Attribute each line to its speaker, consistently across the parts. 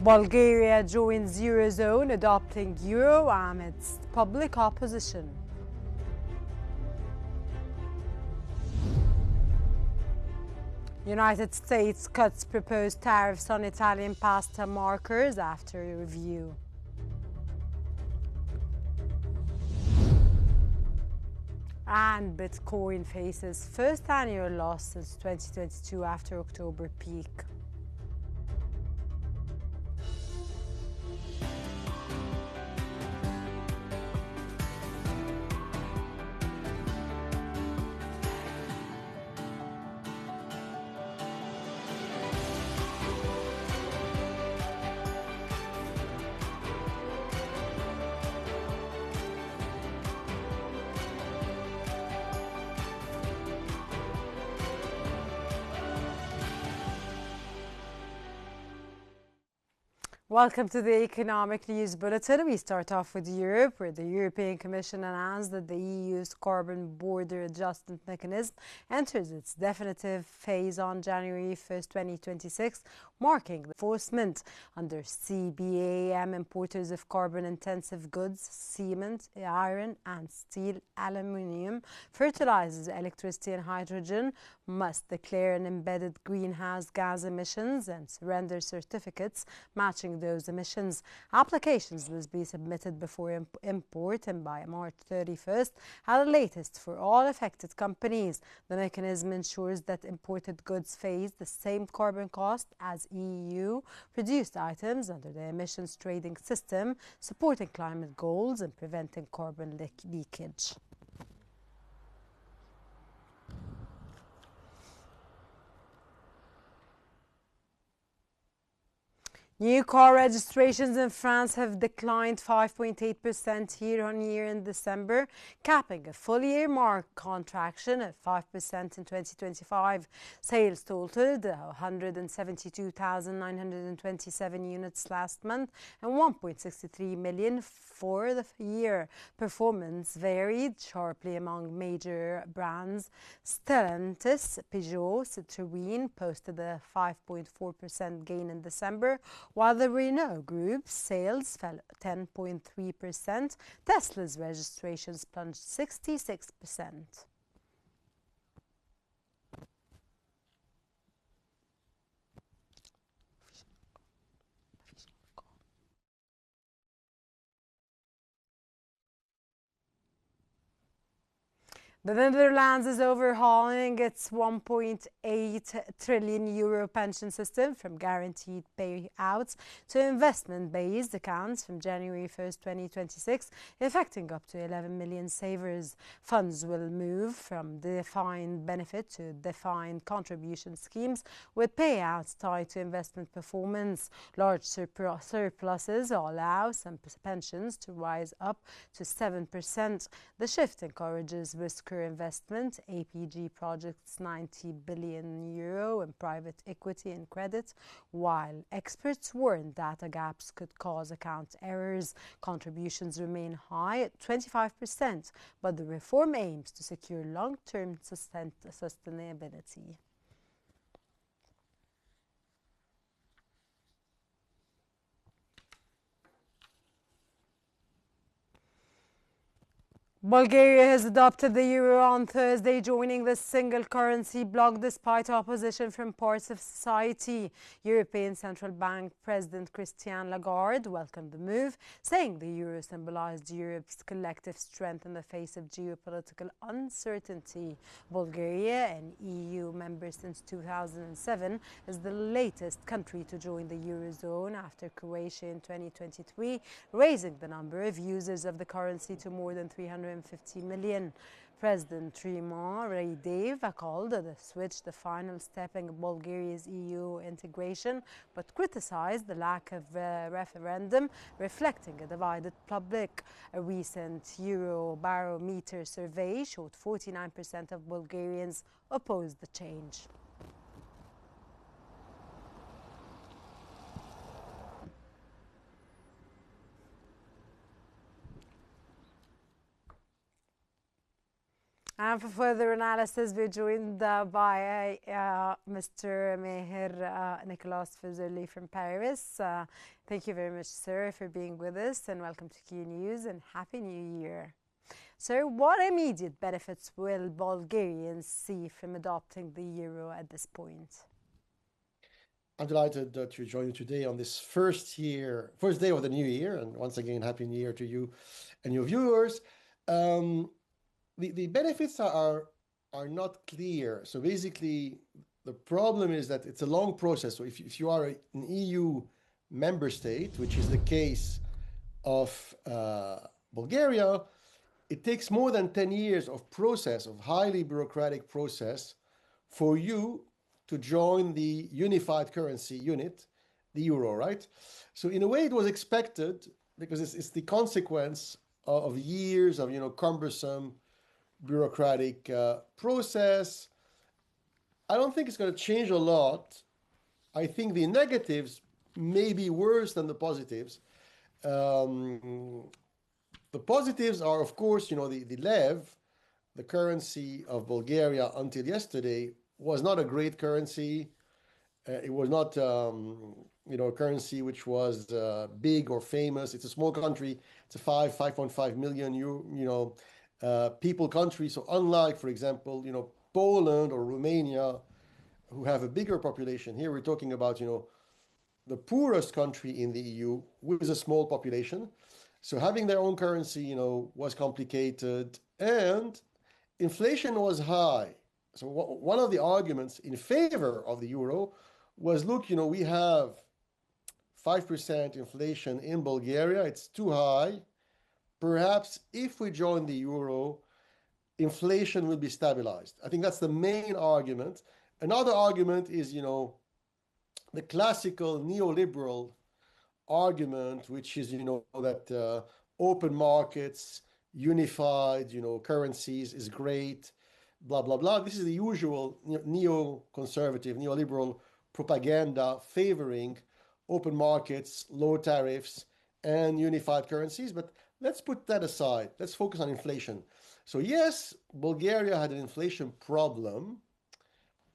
Speaker 1: Bulgaria joins Eurozone, adopting euro amidst public opposition. United States cuts proposed tariffs on Italian pasta markers after a review. And Bitcoin faces first annual loss since 2022 after October peak. Welcome to the Economic News Bulletin. We start off with Europe, where the European Commission announced that the EU's carbon border adjustment mechanism enters its definitive phase on January 1st, 2026, marking the enforcement under CBAM importers of carbon-intensive goods, cement, iron and steel, aluminium, fertilizers, electricity and hydrogen must declare an embedded greenhouse gas emissions and surrender certificates matching those emissions. Applications must be submitted before import and by March 31st at the latest for all affected companies. The mechanism ensures that imported goods face the same carbon cost as EU produced items under the emissions trading system, supporting climate goals and preventing carbon leakage. New car registrations in France have declined 5.8% year-on-year in December, capping a full-year mark contraction at 5% in 2025. Sales totaled 172,927 units last month and 1.63 million for the year. Performance varied sharply among major brands. Stellantis, Peugeot, Citroën posted a 5.4% gain in December, while the Renault Group's sales fell 10.3%. Tesla's registrations plunged 66%. The Netherlands is overhauling its 1.8 trillion euro pension system from guaranteed payouts to investment-based accounts from January 1st, 2026, affecting up to 11 million savers. Funds will move from defined benefit to defined contribution schemes with payouts tied to investment performance. Large surpluses allow some pensions to rise up to 7%. The shift encourages risk investment. APG projects 90 billion euro in private equity and credit, while experts warn data gaps could cause account errors. Contributions remain high at 25%, but the reform aims to secure long-term sustainability. Bulgaria has adopted the euro on Thursday, joining the single currency bloc despite opposition from parts of society. European Central Bank President Christine Lagarde welcomed the move, saying the euro symbolized Europe's collective strength in the face of geopolitical uncertainty. Bulgaria, an EU member since 2007, is the latest country to join the Eurozone after Croatia in 2023, raising the number of users of the currency to more than 350 million. President Traiman Radev called the switch the final step in Bulgaria's EU integration, but criticized the lack of a referendum, reflecting a divided public. A recent Eurobarometer survey showed 49% of Bulgarians opposed the change. And for further analysis, we're joined by Mr. Meher Nicolas Fazuli from Paris. Thank you very much, sir, for being with us, and welcome to Q News and Happy New Year. Sir, what immediate benefits will Bulgarians see from adopting the euro at this point?
Speaker 2: I'm delighted to join you today on this first day of the new year, and once again, Happy New Year to you and your viewers. The benefits are not clear. So basically, the problem is that it's a long process. So if you are an EU member state, which is the case of Bulgaria, it takes more than 10 years of highly bureaucratic process for you to join the unified currency unit, the euro, right? So in a way, it was expected because it's the consequence of years of, cumbersome bureaucratic process. I don't think it's going to change a lot. I think the negatives may be worse than the positives. The positives are, of course, the lev, the currency of Bulgaria until yesterday, was not a great currency. It was not, a currency which was big or famous. It's a small country. It's a 5.5 million people country. So unlike, for example, Poland or Romania, who have a bigger population, here we're talking about, the poorest country in the EU with a small population. So having their own currency, was complicated, and inflation was high. So one of the arguments in favor of the euro was, look, we have 5% inflation in Bulgaria. It's too high. Perhaps if we join the euro, inflation will be stabilized. I think that's the main argument. Another argument is, the classical neoliberal argument, which is, that open markets, unified, currencies is great, blah, blah, blah. This is the usual neoconservative, neoliberal propaganda favoring open markets, low tariffs, and unified currencies. But let's put that aside. Let's focus on inflation. So yes, Bulgaria had an inflation problem,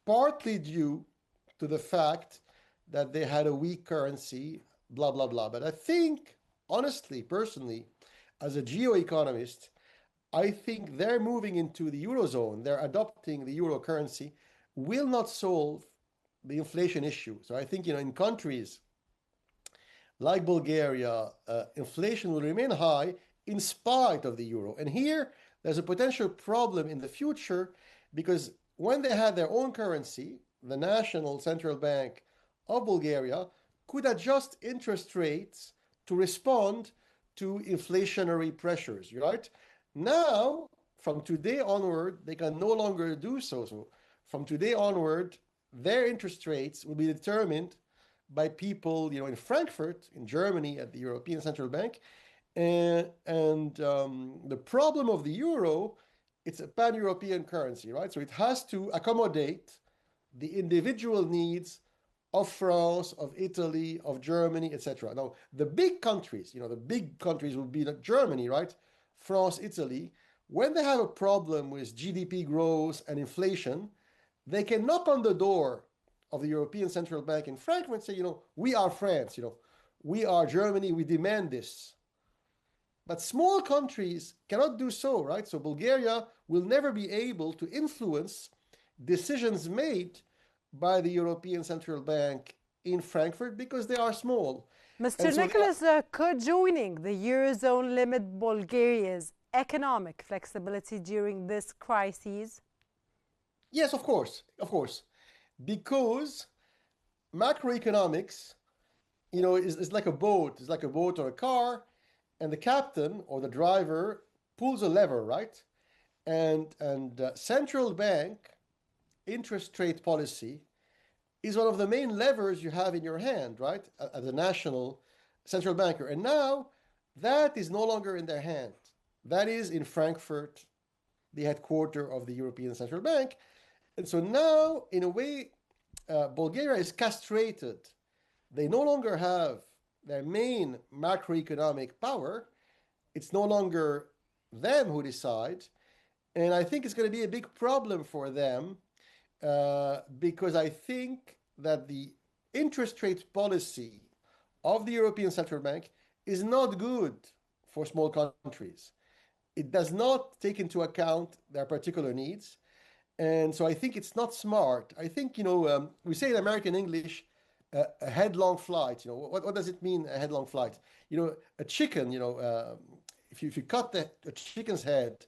Speaker 2: partly due to the fact that they had a weak currency, blah, blah, blah. But I think, honestly, personally, as a geo-economist, I think they're moving into the Eurozone, they're adopting the euro currency, will not solve the inflation issue. So I think, in countries like Bulgaria, inflation will remain high in spite of the euro. And here, there's a potential problem in the future because when they had their own currency, the National Central Bank of Bulgaria could adjust interest rates to respond to inflationary pressures, right? Now, from today onward, they can no longer do so. So from today onward, their interest rates will be determined by people, in Frankfurt, in Germany, at the European Central Bank. And the problem of the euro, it's a pan-European currency, right? So it has to accommodate the individual needs of France, of Italy, of Germany, etc. Now, the big countries, would be like Germany, right? France, Italy. When they have a problem with GDP growth and inflation, they can knock on the door of the European Central Bank in Frankfurt and say, we are France, we are Germany, we demand this. But small countries cannot do so, right? So Bulgaria will never be able to influence decisions made by the European Central Bank in Frankfurt because they are small.
Speaker 1: Mr. Nicholas, could joining the Eurozone limit Bulgaria's economic flexibility during this crisis?
Speaker 2: Yes, of course. Because macroeconomics, is like a boat. It's like a boat or a car, and the captain or the driver pulls a lever, right? And central bank interest rate policy is one of the main levers you have in your hand, right? As a national central banker. And now that is no longer in their hand. That is in Frankfurt, the headquarters of the European Central Bank. And so now, in a way, Bulgaria is castrated. They no longer have their main macroeconomic power. It's no longer them who decide. And I think it's going to be a big problem for them because I think that the interest rate policy of the European Central Bank is not good for small countries. It does not take into account their particular needs. And so I think it's not smart. I think, we say in American English, a headlong flight. What does it mean, a headlong flight? A chicken, if you cut a chicken's head,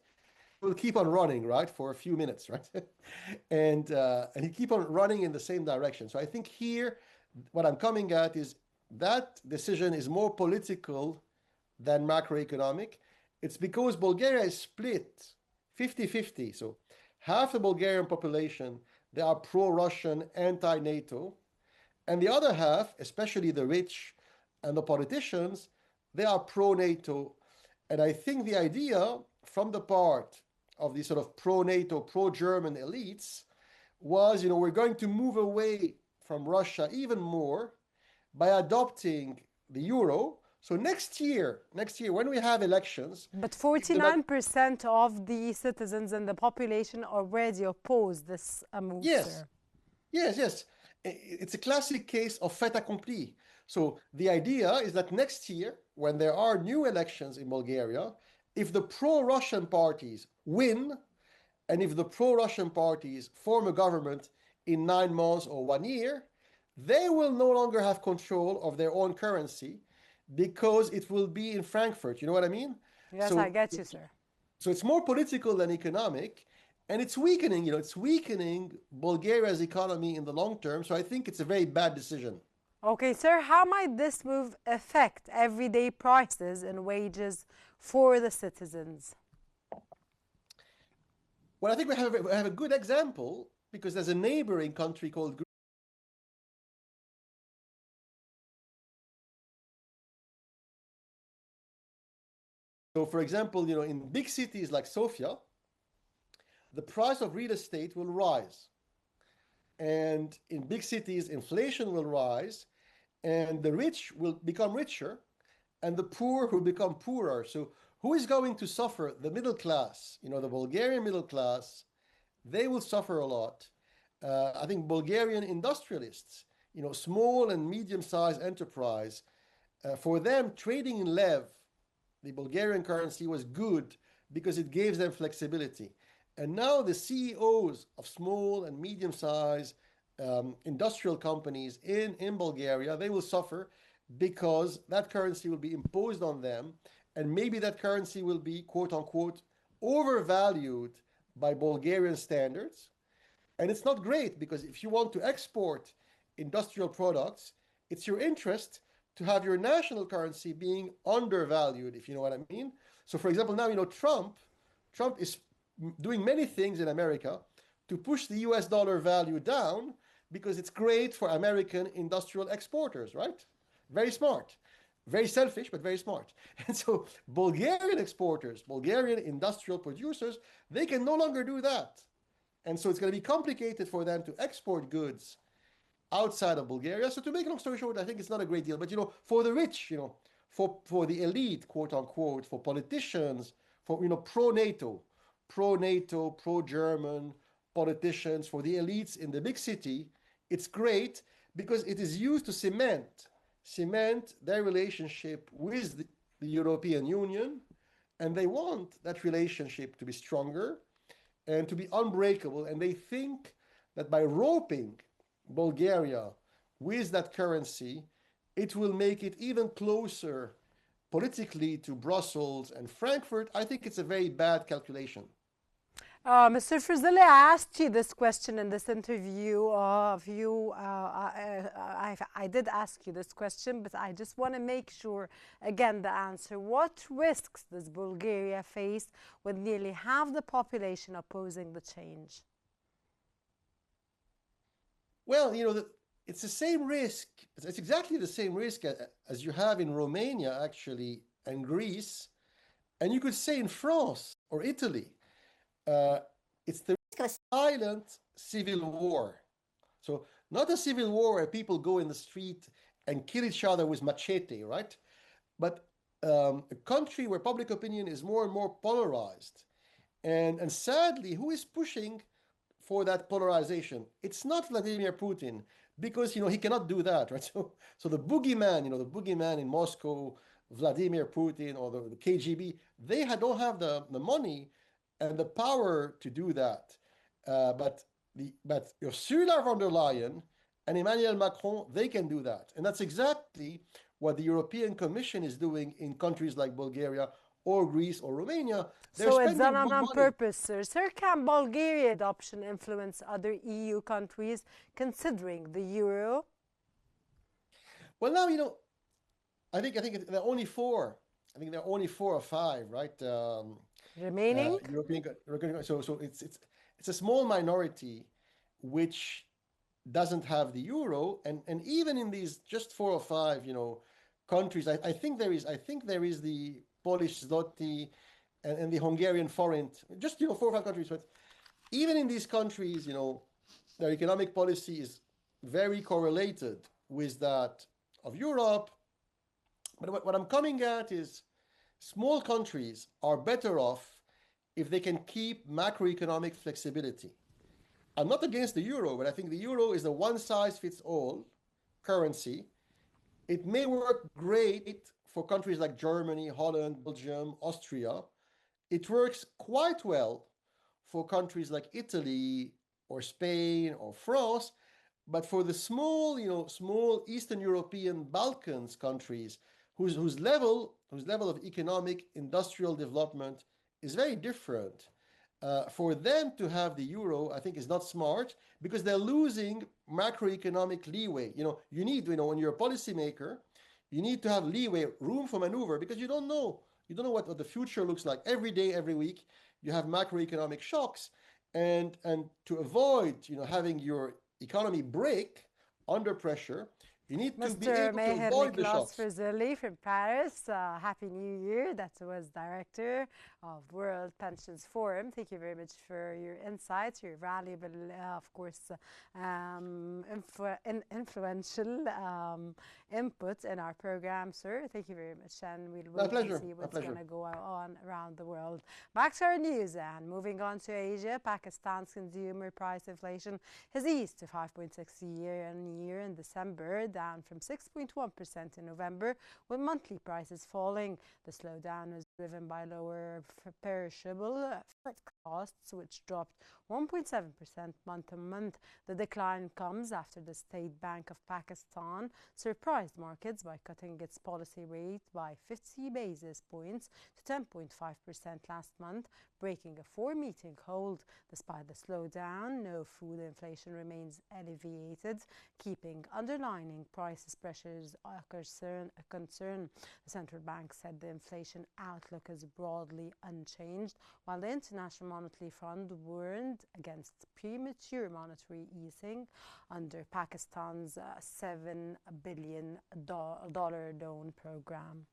Speaker 2: it will keep on running, right, for a few minutes, right? And he keep on running in the same direction. So I think here, what I'm coming at is that decision is more political than macroeconomic. It's because Bulgaria is split 50-50. So half the Bulgarian population, they are pro-Russian, anti-NATO. And the other half, especially the rich and the politicians, they are pro-NATO. And I think the idea from the part of the sort of pro-NATO, pro-German elites was, we're going to move away from Russia even more by adopting the euro. So next year, when we have elections.
Speaker 1: But 49% of the citizens and the population already oppose this move,
Speaker 2: Yes,
Speaker 1: sir.
Speaker 2: yes. It's a classic case of fait accompli. So the idea is that next year, when there are new elections in Bulgaria, if the pro-Russian parties win, and if the pro-Russian parties form a government in 9 months or 1 year, they will no longer have control of their own currency because it will be in Frankfurt. You know what I mean?
Speaker 1: Yes,
Speaker 2: So,
Speaker 1: I get you, sir.
Speaker 2: so it's more political than economic, and it's weakening, Bulgaria's economy in the long term. So I think it's a very bad decision.
Speaker 1: Okay, sir, how might this move affect everyday prices and wages for the citizens?
Speaker 2: Well, I think we have a good example because there's a neighboring country called Greece. So, for example, in big cities like Sofia, the price of real estate will rise. And in big cities, inflation will rise, and the rich will become richer, and the poor will become poorer. So, who is going to suffer? The middle class, the Bulgarian middle class, they will suffer a lot. I think Bulgarian industrialists, small and medium-sized enterprise, for them, trading in lev, the Bulgarian currency, was good because it gave them flexibility. And now the CEOs of small and medium-sized industrial companies in Bulgaria, they will suffer because that currency will be imposed on them, and maybe that currency will be, quote unquote, overvalued by Bulgarian standards. And it's not great because if you want to export industrial products, it's your interest to have your national currency being undervalued, if you know what I mean. So, for example, now, Trump is doing many things in America to push the US dollar value down because it's great for American industrial exporters, right? Very smart. Very selfish, but very smart. And so Bulgarian exporters, Bulgarian industrial producers, they can no longer do that. And so it's going to be complicated for them to export goods outside of Bulgaria. So to make a long story short, I think it's not a great deal. But, for the rich, for the elite, quote unquote, for politicians, for, pro-NATO, pro-German politicians, for the elites in the big city, it's great because it is used to cement their relationship with the European Union, and they want that relationship to be stronger and to be unbreakable. And they think that by roping Bulgaria with that currency, it will make it even closer politically to Brussels and Frankfurt. I think it's a very bad calculation.
Speaker 1: Mr. Frizzelli, I asked you this question in this interview of you. I did ask you this question, but I just want to make sure, again, the answer. What risks does Bulgaria face with nearly half the population opposing the change?
Speaker 2: Well, it's the same risk. It's exactly the same risk as you have in Romania, actually, and Greece. And you could say in France or Italy. It's the risk of a silent civil war. So not a civil war where people go in the street and kill each other with machete, right? But a country where public opinion is more and more polarized, And sadly, who is pushing for that polarization? It's not Vladimir Putin, because he cannot do that, right? So the boogeyman, the boogeyman in Moscow, Vladimir Putin or the KGB, they don't have the money and the power to do that. But Ursula von der Leyen and Emmanuel Macron, they can do that, and that's exactly what the European Commission is doing in countries like Bulgaria or Greece or Romania. They're
Speaker 1: So it's done
Speaker 2: spending big
Speaker 1: on
Speaker 2: money.
Speaker 1: purpose, sir. Sir, can Bulgaria adoption influence other EU countries considering the euro?
Speaker 2: Well, now I think there are only four. I think there are only 4 or 5, right?
Speaker 1: Remaining?
Speaker 2: European. So it's a small minority which doesn't have the euro, and even in these just 4 or 5, countries, I think there is the Polish zloty and the Hungarian forint, just 4 or 5 countries. But even in these countries, their economic policy is very correlated with that of Europe. But what I'm coming at is small countries are better off if they can keep macroeconomic flexibility. I'm not against the euro, but I think the euro is a one-size-fits-all currency. It may work great for countries like Germany, Holland, Belgium, Austria. It works quite well for countries like Italy or Spain or France. But for the small Eastern European Balkans countries, whose level of economic industrial development is very different, for them to have the euro, I think, is not smart, because they're losing macroeconomic leeway. You need, when you're a policymaker, you need to have leeway, room for maneuver, because you don't know what the future looks like. Every day, every week, you have macroeconomic shocks, and to avoid having your economy break under pressure, you need to be
Speaker 1: Mr.
Speaker 2: able to
Speaker 1: Meher
Speaker 2: avoid the
Speaker 1: Nicolas
Speaker 2: shocks.
Speaker 1: Frizeli from Paris, Happy New Year. That was Director of World Pensions Forum. Thank you very much for your insights, your valuable, of course, influential input in our program, sir. Thank you very much, and we'll wait and see what's going to go on around the world. Back to our news, and moving on to Asia, Pakistan's consumer price inflation has eased to 5.6% year-on-year in December, down from 6.1% in November, with monthly prices falling. The slowdown was driven by lower perishable costs, which dropped 1.7% month-on-month. The decline comes after the State Bank of Pakistan surprised markets by cutting its policy rate by 50 basis points to 10.5% last month, breaking a 4-meeting hold. Despite the slowdown, no food inflation remains elevated, keeping underlying prices pressures a concern. The central bank said the inflation outlook is broadly unchanged, while the International Monetary Fund warned against premature monetary easing under Pakistan's $7 billion loan program.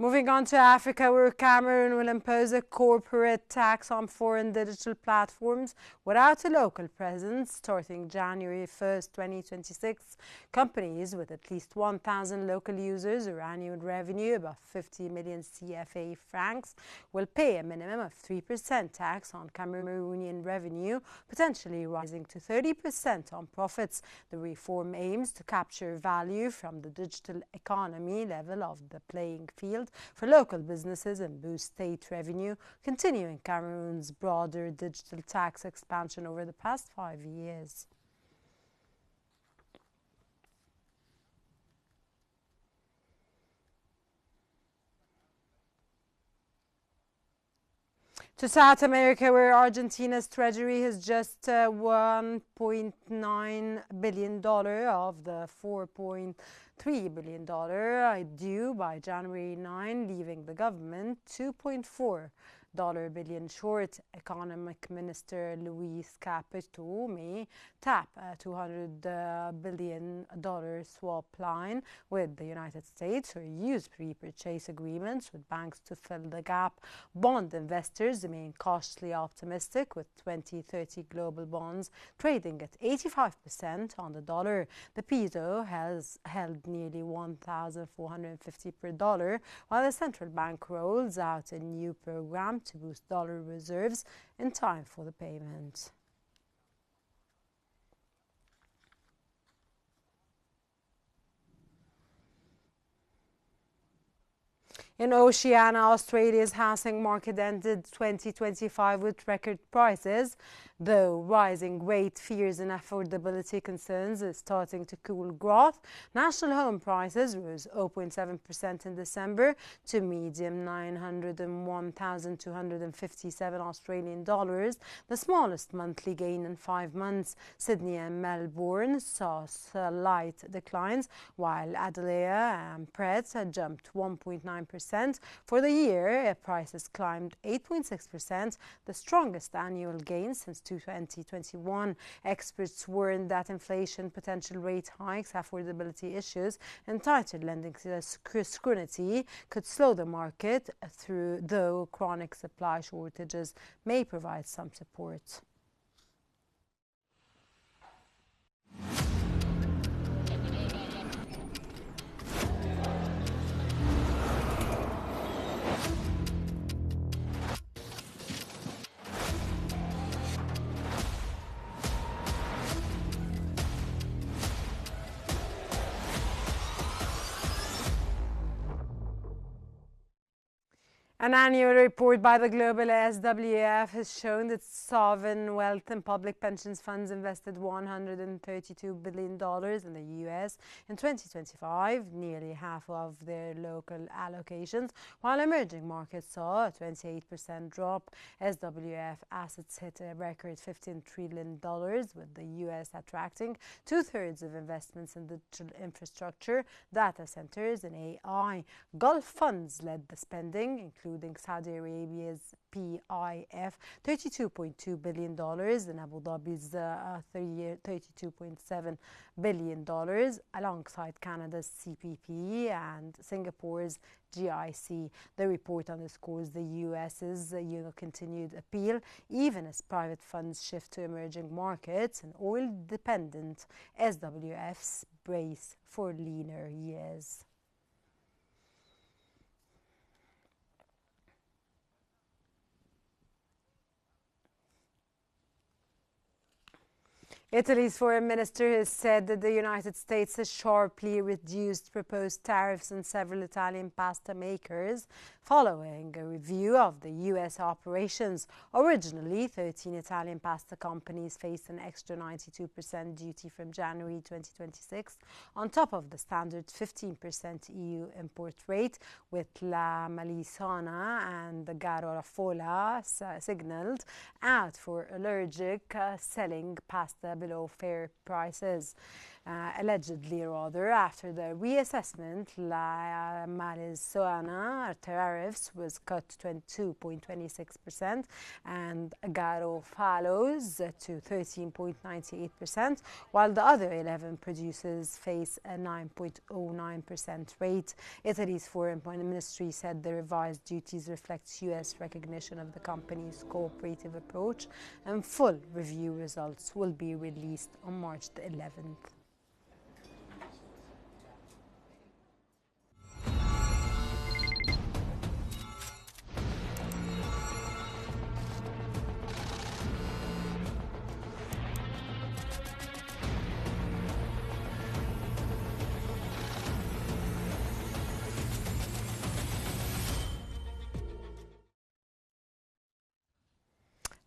Speaker 1: Moving on to Africa, where Cameroon will impose a corporate tax on foreign digital platforms without a local presence starting January 1st, 2026. Companies with at least 1,000 local users or annual revenue above 50 million CFA francs will pay a minimum of 3% tax on Cameroonian revenue, potentially rising to 30% on profits. The reform aims to capture value from the digital economy level of the playing field for local businesses and boost state revenue, continuing Cameroon's broader digital tax expansion over the past 5 years. To South America, where Argentina's treasury has just $1.9 billion of the $3 billion due by January 9, leaving the government $2.4 billion short. Economic Minister Luis Capito may tap a $200 billion swap line with the United States or use pre-purchase agreements with banks to fill the gap. Bond investors remain cautiously optimistic, with 2030 global bonds trading at 85% on the dollar. The peso has held nearly 1,450 per dollar, while the central bank rolls out a new program to boost dollar reserves in time for the payment. In Oceania, Australia's housing market ended 2025 with record prices, though rising rate fears and affordability concerns are starting to cool growth. National home prices rose 0.7% in December to median $901,257 Australian dollars, the smallest monthly gain in 5 months. Sydney and Melbourne saw slight declines, while Adelaide and Perth jumped 1.9%. For the year, prices climbed 8.6%, the strongest annual gain since 2021. Experts warned that inflation, potential rate hikes, affordability issues, and tighter lending scrutiny could slow the market, though chronic supply shortages may provide some support. An annual report by the global SWF has shown that sovereign wealth and public pensions funds invested $132 billion in the US in 2025, nearly half of their local allocations, while emerging markets saw a 28% drop. SWF assets hit a record $15 trillion, with the US attracting two-thirds of investments in digital infrastructure, data centers, and AI. Gulf funds led the spending, including Saudi Arabia's PIF $32.2 billion and Abu Dhabi's $32.7 billion, alongside Canada's CPP and Singapore's GIC. The report underscores the US's continued appeal, even as private funds shift to emerging markets and oil-dependent SWFs brace for leaner years. Italy's foreign minister has said that the United States has sharply reduced proposed tariffs on several Italian pasta makers following a review of the U.S. operations. Originally, 13 Italian pasta companies faced an extra 92% duty from January 2026, on top of the standard 15% EU import rate, with La Malisana and the Garofola signaled out for allergic selling pasta below fair prices. Allegedly, after the reassessment, La Malisana tariffs was cut to 22.26% and Garofalo's to 13.98%, while the other 11 producers face a 9.09% rate. Italy's foreign ministry said the revised duties reflect U.S. recognition of the company's cooperative approach, and full review results will be released on March the 11th.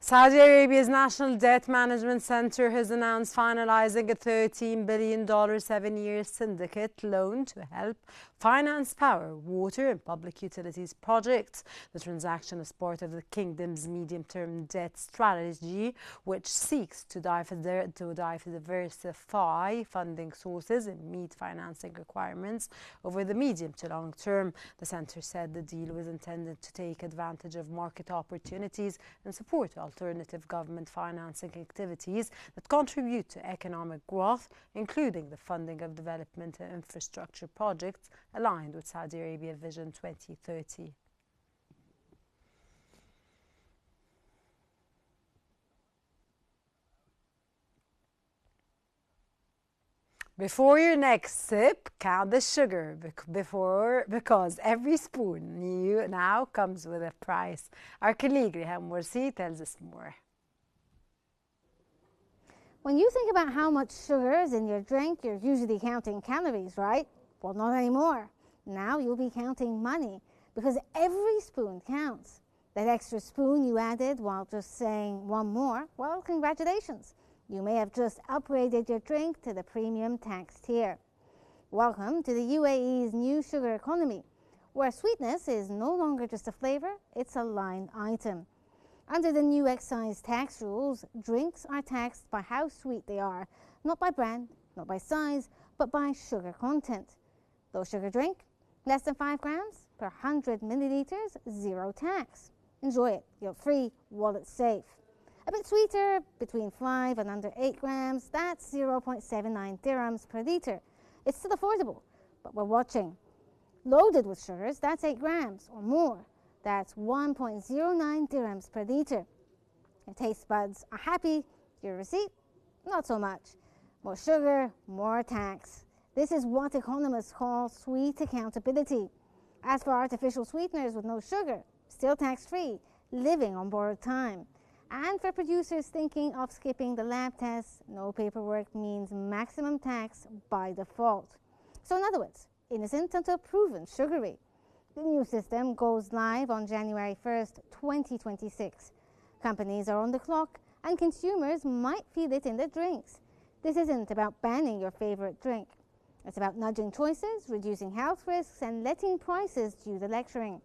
Speaker 1: Saudi Arabia's National Debt Management Center has announced finalizing a $13 billion 7-year syndicate loan to help finance power, water and public utilities projects. The transaction is part of the kingdom's medium-term debt strategy, which seeks to diversify funding sources and meet financing requirements over the medium to long term. The center said the deal was intended to take advantage of market opportunities and support alternative government financing activities that contribute to economic growth, including the funding of development and infrastructure projects aligned with Saudi Arabia Vision 2030. Before your next sip, count the sugar because every spoon now comes with a price. Our colleague Rehan Morsi tells us more.
Speaker 3: When you think about how much sugar is in your drink, you're usually counting calories, right? Well, not anymore. Now you'll be counting money because every spoon counts. That extra spoon you added while just saying one more, well, congratulations. You may have just upgraded your drink to the premium tax tier. Welcome to the UAE's new sugar economy, where sweetness is no longer just a flavor, it's a line item. Under the new excise tax rules, drinks are taxed by how sweet they are, not by brand, not by size, but by sugar content. Low sugar drink, less than 5 grams per 100 milliliters, zero tax. Enjoy it, guilt-free, wallet safe. A bit sweeter, between 5 and under 8 grams, that's 0.79 dirhams per litre. It's still affordable, but we're watching. Loaded with sugars, that's 8 grams or more. That's 1.09 dirhams per litre. Your taste buds are happy, your receipt, not so much. More sugar, more tax. This is what economists call sweet accountability. As for artificial sweeteners with no sugar, still tax-free, living on borrowed time. And for producers thinking of skipping the lab tests, no paperwork means maximum tax by default. So in other words, innocent until proven sugary. The new system goes live on January 1st, 2026. Companies are on the clock and consumers might feel it in their drinks. This isn't about banning your favorite drink. It's about nudging choices, reducing health risks and letting prices do the lecturing.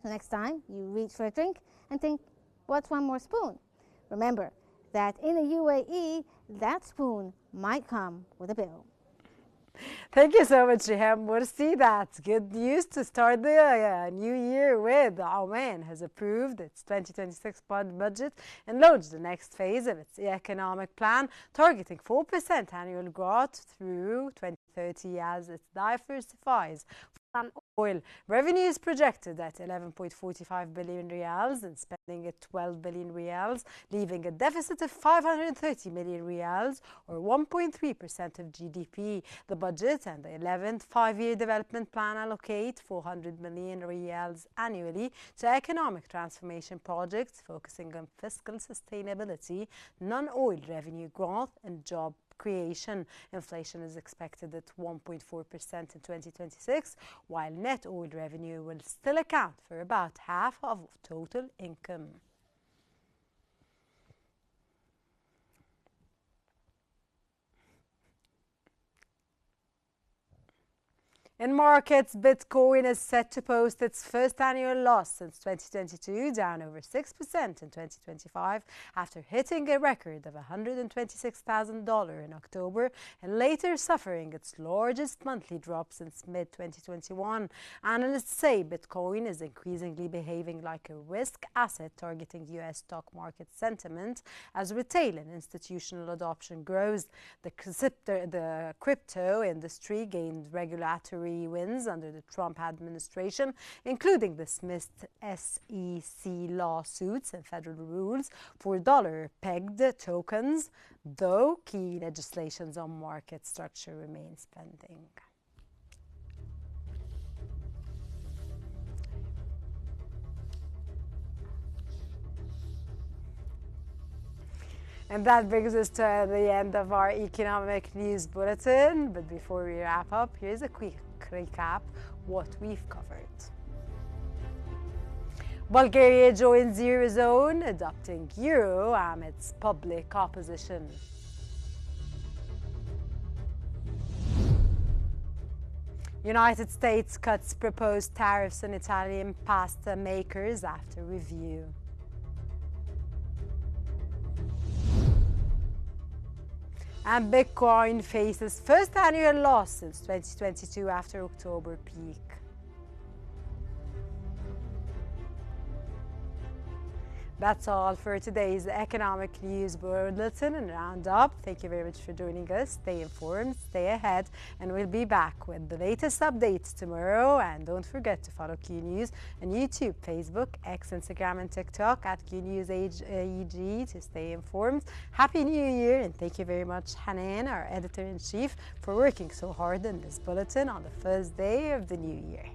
Speaker 3: So next time you reach for a drink and think, what's one more spoon? Remember that in the UAE, that spoon might come with a bill.
Speaker 1: Thank you so much, Rehan Morsi. That's good news to start the new year with. Oman has approved its 2026 budget and launched the next phase of its economic plan, targeting 4% annual growth through 2030 as it diversifies. Oil revenue is projected at 11.45 billion riyals and spending at 12 billion riyals, leaving a deficit of 530 million riyals or 1.3% of GDP. The budget and the 11th five-year development plan allocate 400 million riyals annually to economic transformation projects focusing on fiscal sustainability, non-oil revenue growth and job creation. Inflation is expected at 1.4% in 2026, while net oil revenue will still account for about half of total income. In markets, Bitcoin is set to post its first annual loss since 2022, down over 6% in 2025 after hitting a record of $126,000 in October and later suffering its largest monthly drop since mid-2021. Analysts say Bitcoin is increasingly behaving like a risk asset targeting U.S. stock market sentiment as retail and institutional adoption grows. The crypto industry gained regulatory wins under the Trump administration, including dismissed SEC lawsuits and federal rules for dollar-pegged tokens, though key legislations on market structure remains pending. And that brings us to the end of our economic news bulletin. But before we wrap up, here's a quick recap what we've covered. Bulgaria joins Eurozone, adopting Euro amidst public opposition. United States cuts proposed tariffs on Italian pasta makers after review. And Bitcoin faces first annual loss since 2022 after October peak. That's all for today's Economic News Bulletin and Roundup. Thank you very much for joining us. Stay informed, stay ahead, and we'll be back with the latest updates tomorrow. And don't forget to follow Qnews on YouTube, Facebook, X, Instagram, and TikTok at Qnews AG to stay informed. Happy New Year, and thank you very much, Hanan, our Editor-in-Chief, for working so hard on this bulletin on the first day of the new year.